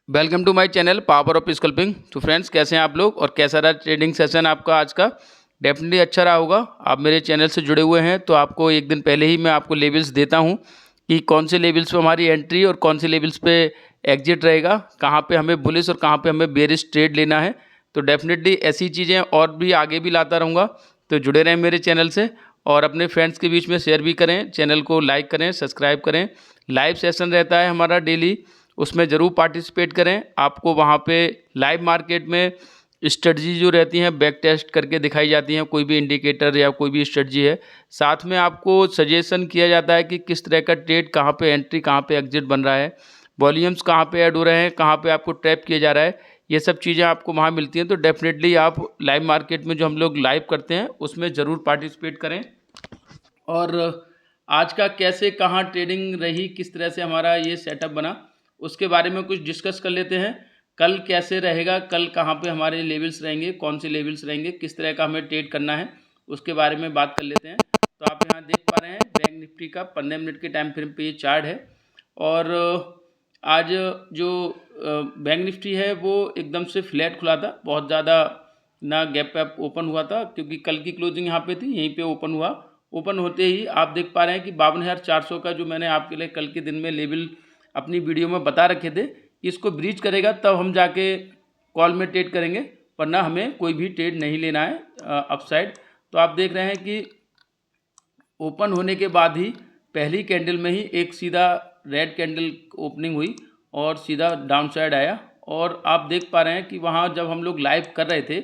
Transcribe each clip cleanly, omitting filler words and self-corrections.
Welcome to my channel power of sculpting. तो friends, कैसे हैं आप लोग और कैसा रहा ट्रेडिंग सेशन आपका आज का? डेफिनेटली अच्छा रहा होगा। आप मेरे चैनल से जुड़े हुए हैं तो आपको एक दिन पहले ही मैं आपको लेवल्स देता हूं कि कौन से लेवल्स पे हमारी एंट्री और कौन से लेवल्स पे एग्जिट रहेगा, कहां पे हमें बुलिश और कहां पे हमें बेरिश ट्रेड लेना है। तो डेफिनेटली ऐसी चीज़ें और भी आगे भी लाता रहूँगा, तो जुड़े रहें मेरे चैनल से और अपने फ्रेंड्स के बीच में शेयर भी करें। चैनल को लाइक करें, सब्सक्राइब करें। लाइव सेशन रहता है हमारा डेली, उसमें ज़रूर पार्टिसिपेट करें। आपको वहाँ पे लाइव मार्केट में स्ट्रेटजी जो रहती हैं बैक टेस्ट करके दिखाई जाती हैं, कोई भी इंडिकेटर या कोई भी स्ट्रेटजी है। साथ में आपको सजेशन किया जाता है कि किस तरह का ट्रेड, कहाँ पे एंट्री, कहाँ पे एग्जिट बन रहा है, वॉल्यूम्स कहाँ पे ऐड हो रहे हैं, कहाँ पे आपको ट्रैप किया जा रहा है। ये सब चीज़ें आपको वहाँ मिलती हैं। तो डेफिनेटली आप लाइव मार्केट में जो हम लोग लाइव करते हैं उसमें ज़रूर पार्टिसिपेट करें। और आज का कैसे कहाँ ट्रेडिंग रही, किस तरह से हमारा ये सेटअप बना, उसके बारे में कुछ डिस्कस कर लेते हैं। कल कैसे रहेगा, कल कहाँ पे हमारे लेवल्स रहेंगे, कौन से लेवल्स रहेंगे, किस तरह का हमें ट्रेड करना है, उसके बारे में बात कर लेते हैं। तो आप यहाँ देख पा रहे हैं बैंक निफ्टी का 15 मिनट के टाइम फ्रेम पे ये चार्ट है। और आज जो बैंक निफ्टी है वो एकदम से फ्लैट खुला था, बहुत ज़्यादा ना गैप पे ओपन हुआ था, क्योंकि कल की क्लोजिंग यहाँ पे थी, यहीं पे ओपन हुआ। ओपन होते ही आप देख पा रहे हैं कि 52,400 का जो मैंने आपके लिए कल के दिन में लेवल अपनी वीडियो में बता रखे थे कि इसको ब्रीच करेगा तब हम जाके कॉल में ट्रेड करेंगे, वरना हमें कोई भी ट्रेड नहीं लेना है अपसाइड। तो आप देख रहे हैं कि ओपन होने के बाद ही पहली कैंडल में ही एक सीधा रेड कैंडल ओपनिंग हुई और सीधा डाउन साइड आया। और आप देख पा रहे हैं कि वहाँ जब हम लोग लाइव कर रहे थे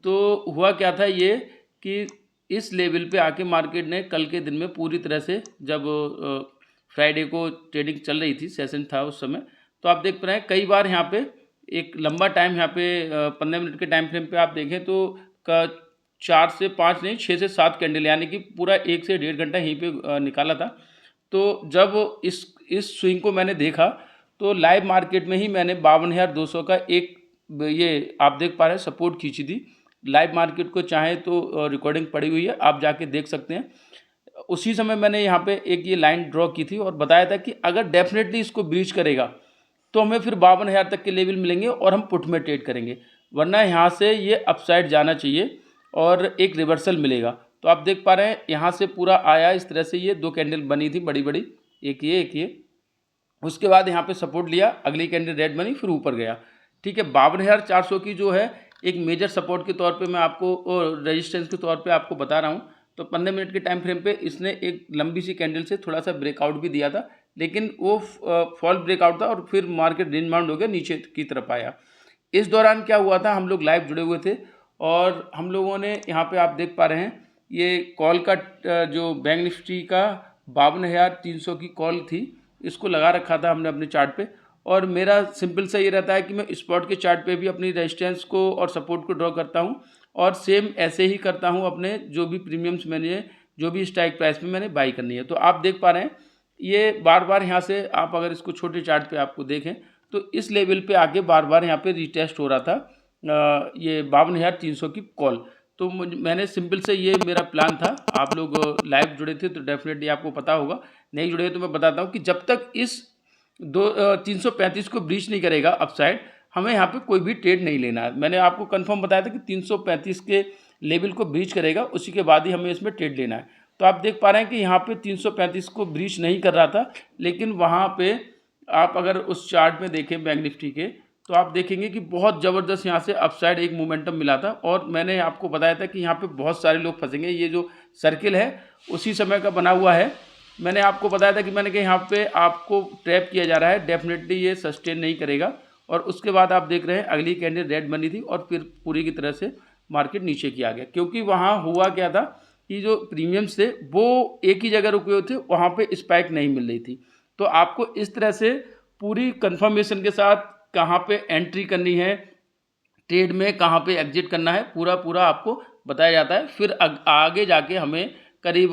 तो हुआ क्या था ये कि इस लेवल पे आके मार्केट ने कल के दिन में पूरी तरह से, जब फ्राइडे को ट्रेडिंग चल रही थी, सेशन था उस समय, तो आप देख पा रहे हैं कई बार यहाँ पे एक लंबा टाइम यहाँ पे 15 मिनट के टाइम फ्रेम पे आप देखें तो का 4 से 5 नहीं, 6 से 7 कैंडल, यानी कि पूरा 1 से 1.5 घंटा यहीं पे निकाला था। तो जब इस स्विंग को मैंने देखा तो लाइव मार्केट में ही मैंने 52,200 का एक ये आप देख पा रहे हैं सपोर्ट खींची थी। लाइव मार्केट को चाहे तो रिकॉर्डिंग पड़ी हुई है, आप जाके देख सकते हैं। उसी समय मैंने यहाँ पे एक ये लाइन ड्रॉ की थी और बताया था कि अगर डेफिनेटली इसको ब्रीच करेगा तो हमें फिर 52,000 तक के लेवल मिलेंगे और हम पुट में ट्रेड करेंगे, वरना यहाँ से ये अपसाइड जाना चाहिए और एक रिवर्सल मिलेगा। तो आप देख पा रहे हैं यहाँ से पूरा आया इस तरह से, ये 2 कैंडल बनी थी बड़ी बड़ी, एक ये। उसके बाद यहाँ पे सपोर्ट लिया, अगली कैंडल रेड बनी, फिर ऊपर गया। ठीक है, 52,400 की जो है एक मेजर सपोर्ट के तौर पे मैं आपको और रेजिस्टेंस के तौर पे आपको बता रहा हूँ। तो 15 मिनट के टाइम फ्रेम पे इसने एक लंबी सी कैंडल से थोड़ा सा ब्रेकआउट भी दिया था, लेकिन वो फॉल ब्रेकआउट था और फिर मार्केट रिबाउंड हो गया, नीचे की तरफ आया। इस दौरान क्या हुआ था, हम लोग लाइव जुड़े हुए थे और हम लोगों ने यहाँ पे आप देख पा रहे हैं ये कॉल का जो बैंक निफ्टी का 52,300 की कॉल थी, इसको लगा रखा था हमने अपने चार्ट पे। और मेरा सिंपल सा ये रहता है कि मैं स्पॉट के चार्ट पे भी अपनी रेजिस्टेंस को और सपोर्ट को ड्रॉ करता हूँ और सेम ऐसे ही करता हूँ अपने जो भी प्रीमियम्स मैंने, जो भी स्ट्राइक प्राइस में मैंने बाई करनी है। तो आप देख पा रहे हैं ये बार बार यहाँ से, आप अगर इसको छोटे चार्ट पे आपको देखें तो इस लेवल पे आके बार बार यहाँ पे रिटेस्ट हो रहा था ये 52,300 की कॉल। तो मैंने सिंपल से, ये मेरा प्लान था। आप लोग लाइव जुड़े थे तो डेफिनेटली आपको पता होगा, नहीं जुड़े तो मैं बताता हूँ कि जब तक इस 335 को ब्रीच नहीं करेगा अपसाइड, हमें यहाँ पे कोई भी ट्रेड नहीं लेना है। मैंने आपको कंफर्म बताया था कि 335 के लेवल को ब्रीच करेगा, उसी के बाद ही हमें इसमें ट्रेड लेना है। तो आप देख पा रहे हैं कि यहाँ पे 335 को ब्रीच नहीं कर रहा था, लेकिन वहाँ पे आप अगर उस चार्ट में देखें बैंक निफ्टी के, तो आप देखेंगे कि बहुत ज़बरदस्त यहाँ से अपसाइड एक मोमेंटम मिला था। और मैंने आपको बताया था कि यहाँ पे बहुत सारे लोग फंसेंगे, ये जो सर्किल है उसी समय का बना हुआ है। मैंने आपको बताया था कि मैंने कहा यहाँ पे आपको ट्रैप किया जा रहा है, डेफिनेटली ये सस्टेन नहीं करेगा। और उसके बाद आप देख रहे हैं अगली कैंडल रेड बनी थी और फिर पूरी की तरह से मार्केट नीचे की आ गया, क्योंकि वहाँ हुआ क्या था कि जो प्रीमियम्स थे वो एक ही जगह रुके हुए थे, वहाँ पे स्पाइक नहीं मिल रही थी। तो आपको इस तरह से पूरी कंफर्मेशन के साथ कहाँ पे एंट्री करनी है ट्रेड में, कहाँ पे एग्जिट करना है, पूरा आपको बताया जाता है। फिर आगे जाके हमें करीब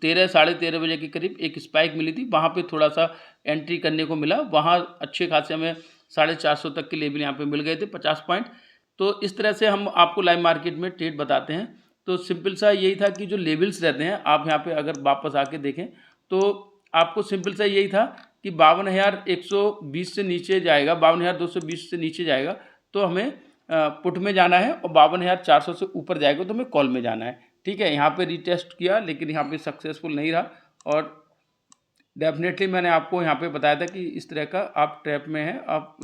13 साढ़े 13 बजे के करीब एक स्पाइक मिली थी, वहाँ पे थोड़ा सा एंट्री करने को मिला, वहाँ अच्छे खासे हमें 450 तक के लेवल यहाँ पे मिल गए थे, 50 पॉइंट। तो इस तरह से हम आपको लाइव मार्केट में ट्रेड बताते हैं। तो सिंपल सा यही था कि जो लेवल्स रहते हैं, आप यहाँ पे अगर वापस आके देखें तो आपको सिंपल सा यही था कि 52,120 से नीचे जाएगा, 52,220 से नीचे जाएगा तो हमें पुट में जाना है, और 52,400 से ऊपर जाएगा तो हमें कॉल में जाना है। ठीक है, यहाँ पे रीटेस्ट किया लेकिन यहाँ पे सक्सेसफुल नहीं रहा, और डेफिनेटली मैंने आपको यहाँ पे बताया था कि इस तरह का आप ट्रैप में हैं, आप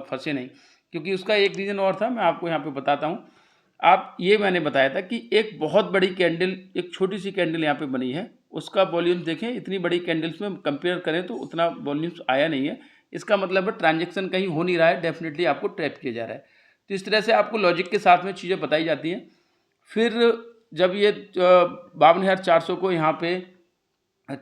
फंसे नहीं, क्योंकि उसका एक रीज़न और था, मैं आपको यहाँ पे बताता हूँ। आप ये मैंने बताया था कि एक बहुत बड़ी कैंडल, एक छोटी सी कैंडल यहाँ पे बनी है, उसका वॉल्यूम देखें, इतनी बड़ी कैंडल्स में कंपेयर करें तो उतना वॉल्यूम्स आया नहीं है। इसका मतलब है ट्रांजेक्शन कहीं हो नहीं रहा है, डेफिनेटली आपको ट्रैप किया जा रहा है। तो इस तरह से आपको लॉजिक के साथ में चीज़ें बताई जाती हैं। फिर जब ये 52,400 को यहाँ पे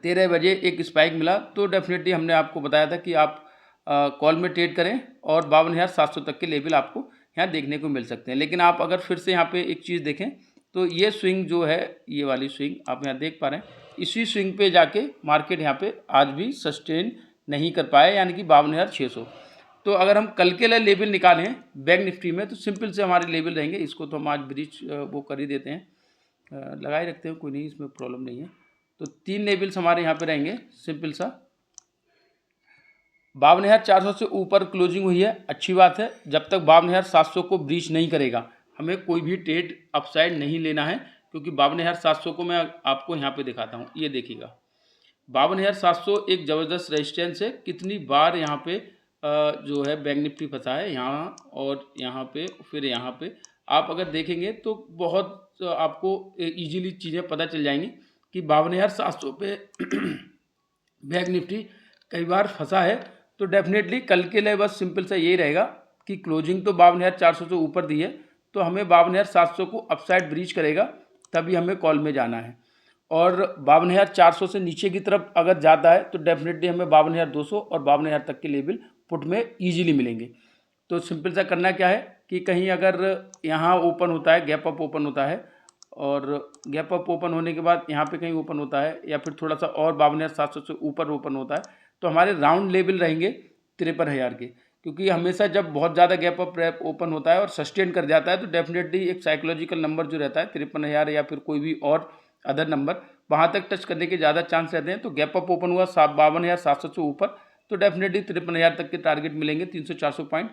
13 बजे एक स्पाइक मिला, तो डेफिनेटली हमने आपको बताया था कि आप कॉल में ट्रेड करें, और 52,700 तक के लेवल आपको यहाँ देखने को मिल सकते हैं। लेकिन आप अगर फिर से यहाँ पे एक चीज़ देखें तो ये स्विंग जो है, ये वाली स्विंग आप यहाँ देख पा रहे हैं, इसी स्विंग पे जाके मार्केट यहाँ पे आज भी सस्टेन नहीं कर पाया, यानी कि 52,600। तो अगर हम कल के लिए लेवल निकालें बैंक निफ्टी में, तो सिंपल से हमारे लेवल रहेंगे, इसको तो हम आज ब्रीच वो कर ही देते हैं, लगाए रखते हैं, कोई नहीं, इसमें प्रॉब्लम नहीं है। तो 3 लेवल्स हमारे यहाँ पे रहेंगे, सिंपल सा 52,400 से ऊपर क्लोजिंग हुई है, अच्छी बात है। जब तक 52,700 को ब्रीच नहीं करेगा हमें कोई भी ट्रेड अपसाइड नहीं लेना है, क्योंकि 52,700 को मैं आपको यहाँ पे दिखाता हूँ, ये देखिएगा 52,700 एक ज़बरदस्त रेजिस्टेंस है। कितनी बार यहाँ पे जो है बैंक निफ्टी फंसा है, यहाँ और यहाँ पे, फिर यहाँ पे आप अगर देखेंगे तो बहुत आपको ईजिली चीज़ें पता चल जाएंगी कि 52,700 पे बैंक निफ्टी कई बार फंसा है। तो डेफिनेटली कल के लिए बस सिंपल सा यही रहेगा कि क्लोजिंग तो 52,400 से ऊपर दी है, तो हमें 52,700 को अपसाइड ब्रीच करेगा तभी हमें कॉल में जाना है, और 52,400 से नीचे की तरफ अगर जाता है तो डेफिनेटली हमें 52,200 और 52,000 तक के लेवल पुट में ईजिली मिलेंगे। तो सिंपल सा करना क्या है कि कहीं अगर यहाँ ओपन होता है, गैप अप ओपन होता है, और गैप अप ओपन होने के बाद यहाँ पे कहीं ओपन होता है, या फिर थोड़ा सा और 52,700 से ऊपर ओपन होता है, तो हमारे राउंड लेवल रहेंगे 53,000 के, क्योंकि हमेशा जब बहुत ज़्यादा गैप अप रैप ओपन होता है और सस्टेन कर जाता है तो डेफिनेटली एक साइकोलॉजिकल नंबर जो रहता है 53,000 या फिर कोई भी और अदर नंबर, वहाँ तक टच करने के ज़्यादा चांस रहते हैं। तो गैप अप ओपन हुआ 52,700 से ऊपर, तो डेफिनेटली 53,000 तक के टारगेट मिलेंगे, 300-400 पॉइंट।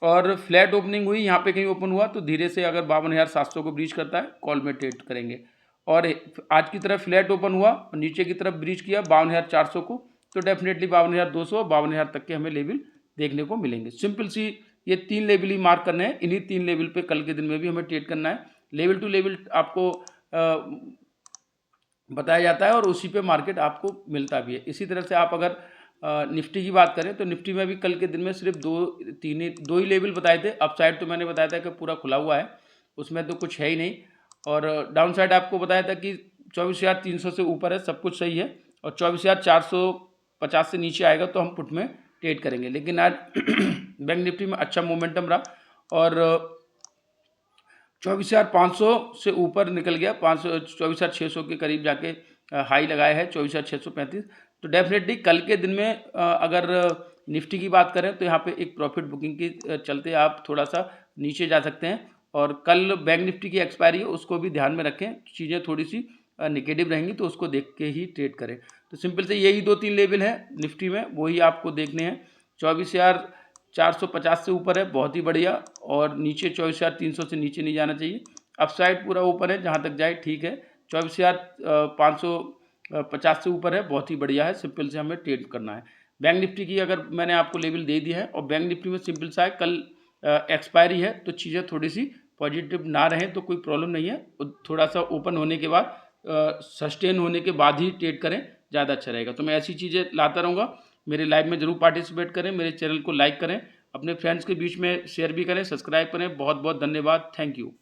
और फ्लैट ओपनिंग हुई, यहाँ पे कहीं ओपन हुआ तो धीरे से अगर 52,700 को ब्रीच करता है कॉल में ट्रेड करेंगे। और आज की तरफ फ्लैट ओपन हुआ और नीचे की तरफ ब्रीच किया 52,400 को, तो डेफिनेटली 52,200 और 52,000 तक के हमें लेवल देखने को मिलेंगे। सिंपल सी ये 3 लेवल ही मार्क करने हैं, इन्हीं 3 लेवल पे कल के दिन में भी हमें ट्रेड करना है। लेवल टू लेवल आपको बताया जाता है और उसी पे मार्केट आपको मिलता भी है। इसी तरह से आप अगर निफ्टी की बात करें तो निफ्टी में भी कल के दिन में सिर्फ दो ही लेवल बताए थे। अपसाइड तो मैंने बताया था कि पूरा खुला हुआ है, उसमें तो कुछ है ही नहीं, और डाउन साइड आपको बताया था कि 24,300 से ऊपर है, सब कुछ सही है, और 24,450 से नीचे आएगा तो हम पुट में ट्रेड करेंगे। लेकिन आज बैंक निफ्टी में अच्छा मोमेंटम रहा और 24,500 से ऊपर निकल गया, 24,600 के करीब जाके हाई लगाया है 24,635। तो डेफिनेटली कल के दिन में अगर निफ्टी की बात करें तो यहाँ पे एक प्रॉफिट बुकिंग के चलते आप थोड़ा सा नीचे जा सकते हैं, और कल बैंक निफ्टी की एक्सपायरी है उसको भी ध्यान में रखें, चीज़ें थोड़ी सी नेगेटिव रहेंगी तो उसको देख के ही ट्रेड करें। तो सिंपल से यही 2-3 लेवल हैं निफ्टी में, वही आपको देखने हैं। 24,450 से ऊपर है, बहुत ही बढ़िया, और नीचे 24,300 से नीचे नहीं जाना चाहिए। अपसाइड पूरा ऊपर है, जहाँ तक जाए ठीक है। 24,550 से ऊपर है, बहुत ही बढ़िया है, सिंपल से हमें ट्रेड करना है। बैंक निफ्टी की अगर मैंने आपको लेवल दे दिया है, और बैंक निफ्टी में सिंपल सा है कल एक्सपायरी है, तो चीज़ें थोड़ी सी पॉजिटिव ना रहें तो कोई प्रॉब्लम नहीं है। थोड़ा सा ओपन होने के बाद सस्टेन होने के बाद ही ट्रेड करें, ज़्यादा अच्छा रहेगा। तो मैं ऐसी चीज़ें लाता रहूँगा, मेरे लाइव में ज़रूर पार्टिसिपेट करें, मेरे चैनल को लाइक करें, अपने फ्रेंड्स के बीच में शेयर भी करें, सब्सक्राइब करें। बहुत बहुत धन्यवाद, थैंक यू।